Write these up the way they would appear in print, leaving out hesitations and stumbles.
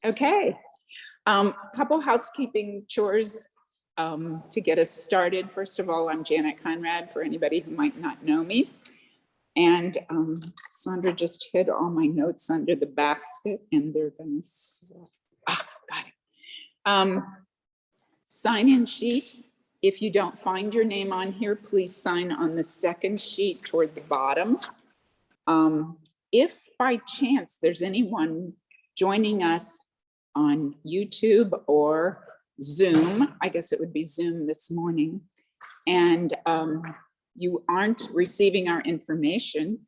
Okay, couple housekeeping chores to get us started. First of all, I'm Janet Conrad, for anybody who might not know me. And Sandra just hid all my notes under the basket and they're gonna, got it. Sign-in sheet. If you don't find your name on here, please sign on the second sheet toward the bottom. If by chance there's anyone joining us on YouTube or Zoom, I guess it would be Zoom this morning, and you aren't receiving our information,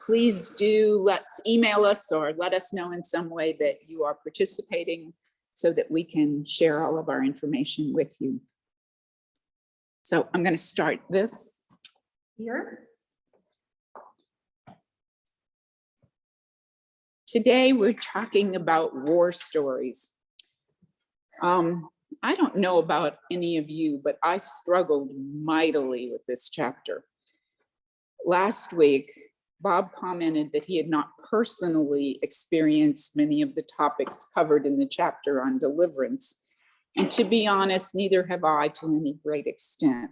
please do email us or let us know in some way that you are participating so that we can share all of our information with you. So I'm going to start this here. Today, we're talking about war stories. I don't know about any of you, but I struggled mightily with this chapter. Last week, Bob commented that he had not personally experienced many of the topics covered in the chapter on deliverance. And to be honest, neither have I to any great extent.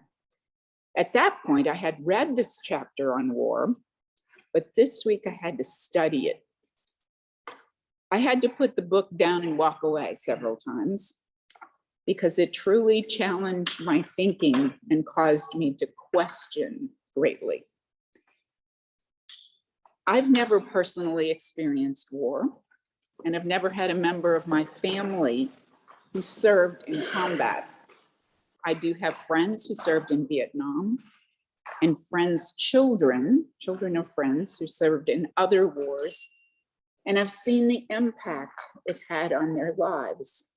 At that point, I had read this chapter on war, but this week I had to study it. I had to put the book down and walk away several times because it truly challenged my thinking and caused me to question greatly. I've never personally experienced war, and I've never had a member of my family who served in combat. I do have friends who served in Vietnam and friends' children of friends who served in other wars, and I've seen the impact it had on their lives.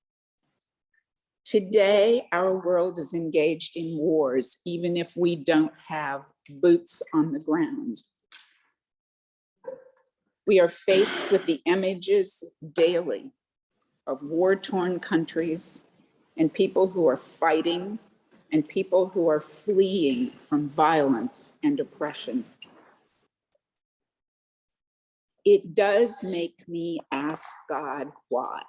Today, our world is engaged in wars, even if we don't have boots on the ground. We are faced with the images daily of war-torn countries and people who are fighting and people who are fleeing from violence and oppression. It does make me ask God why.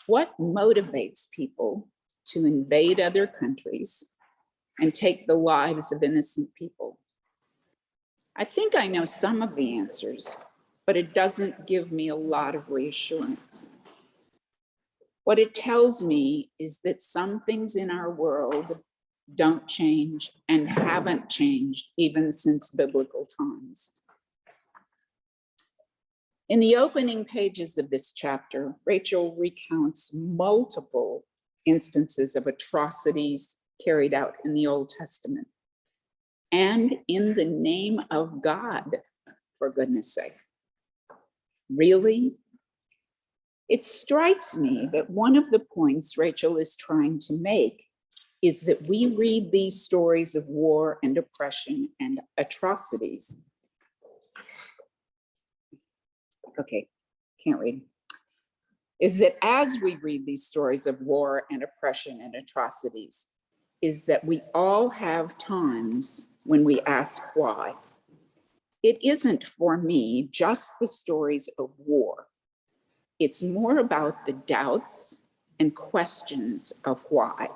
What motivates people to invade other countries and take the lives of innocent people? I think I know some of the answers, but it doesn't give me a lot of reassurance. What it tells me is that some things in our world don't change and haven't changed even since biblical times. In the opening pages of this chapter, Rachel recounts multiple instances of atrocities carried out in the Old Testament. And in the name of God, for goodness sake. Really? It strikes me that one of the points Rachel is trying to make is that we read these stories of war and oppression and atrocities. Okay, can't read. Is that as we read these stories of war and oppression and atrocities, is that we all have times when we ask why. It isn't for me just the stories of war. It's more about the doubts and questions of why.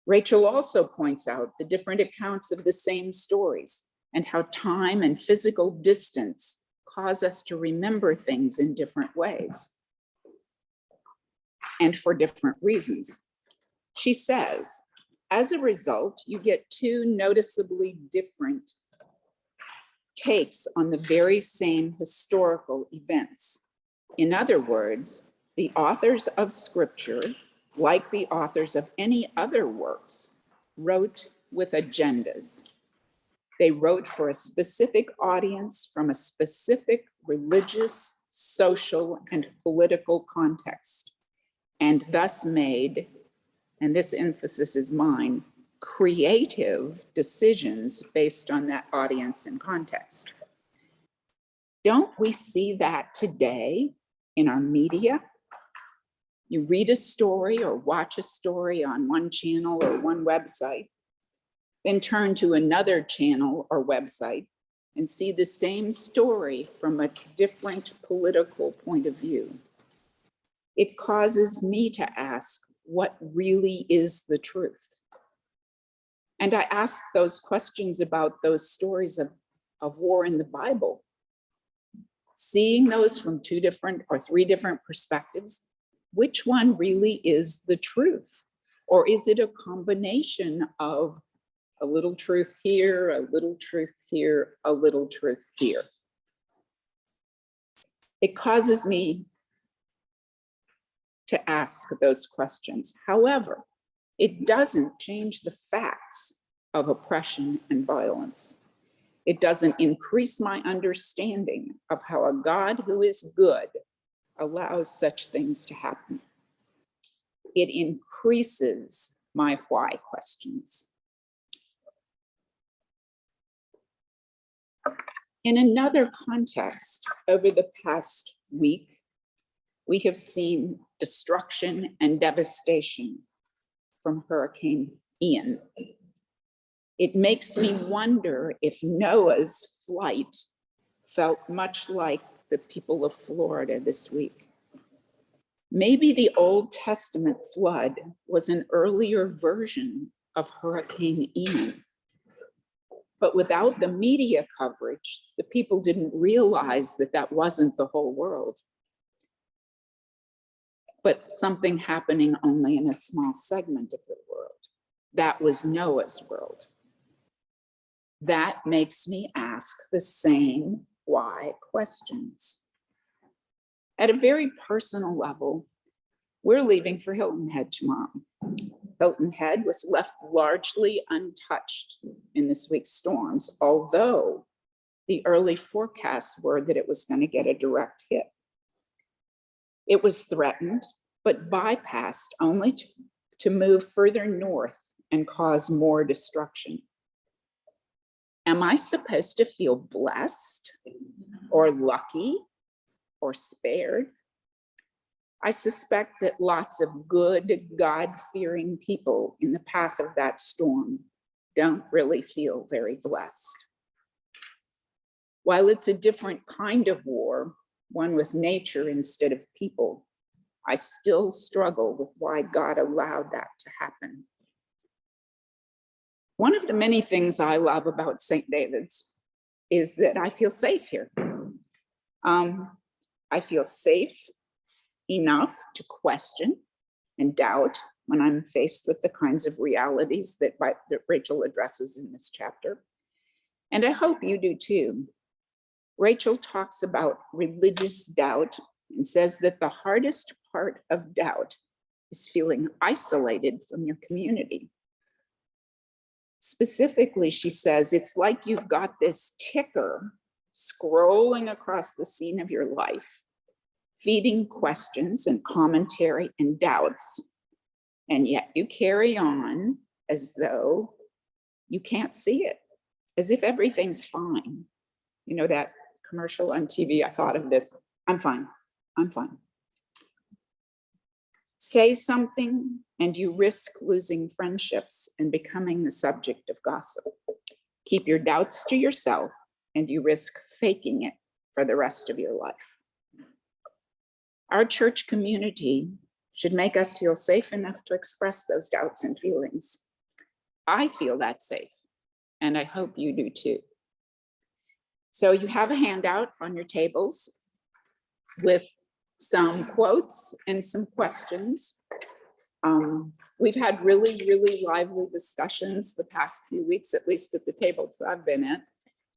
Rachel also points out the different accounts of the same stories and how time and physical distance cause us to remember things in different ways and for different reasons. She says, as a result, you get two noticeably different takes on the very same historical events. In other words, the authors of scripture, like the authors of any other works, wrote with agendas. They wrote for a specific audience from a specific religious, social, and political context, and thus made, and this emphasis is mine, creative decisions based on that audience and context. Don't we see that today in our media? You read a story or watch a story on one channel or one website, then turn to another channel or website and see the same story from a different political point of view. It causes me to ask, what really is the truth? And I ask those questions about those stories of war in the Bible. Seeing those from 2 different or 3 different perspectives, which one really is the truth? Or is it a combination of a little truth here, a little truth here, a little truth here? It causes me to ask those questions. However, it doesn't change the facts of oppression and violence. It doesn't increase my understanding of how a God who is good allows such things to happen. It increases my why questions. In another context, over the past week, we have seen destruction and devastation from Hurricane Ian. It makes me wonder if Noah's flight felt much like the people of Florida this week. Maybe the Old Testament flood was an earlier version of Hurricane Ian. But without the media coverage, the people didn't realize that that wasn't the whole world, but something happening only in a small segment of the world. That was Noah's world. That makes me ask the same why questions. At a very personal level, we're leaving for Hilton Head tomorrow. Hilton Head was left largely untouched in this week's storms, although the early forecasts were that it was going to get a direct hit. It was threatened, but bypassed only to move further north and cause more destruction. Am I supposed to feel blessed or lucky or spared? I suspect that lots of good, God-fearing people in the path of that storm don't really feel very blessed. While it's a different kind of war, one with nature instead of people, I still struggle with why God allowed that to happen. One of the many things I love about St. David's is that I feel safe here. I feel safe enough to question and doubt when I'm faced with the kinds of realities that Rachel addresses in this chapter. And I hope you do too. Rachel talks about religious doubt and says that the hardest part of doubt is feeling isolated from your community. Specifically, she says, it's like you've got this ticker scrolling across the scene of your life, feeding questions and commentary and doubts, and yet you carry on as though you can't see it, as if everything's fine. You know that commercial on TV, I thought of this, I'm fine, I'm fine. Say something and you risk losing friendships and becoming the subject of gossip. Keep your doubts to yourself and you risk faking it for the rest of your life. Our church community should make us feel safe enough to express those doubts and feelings. I feel that safe, and I hope you do too. So you have a handout on your tables with some quotes and some questions. We've had really, really lively discussions the past few weeks, at least at the tables I've been at.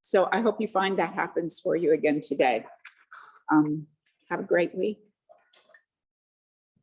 So I hope you find that happens for you again today. Have a great week.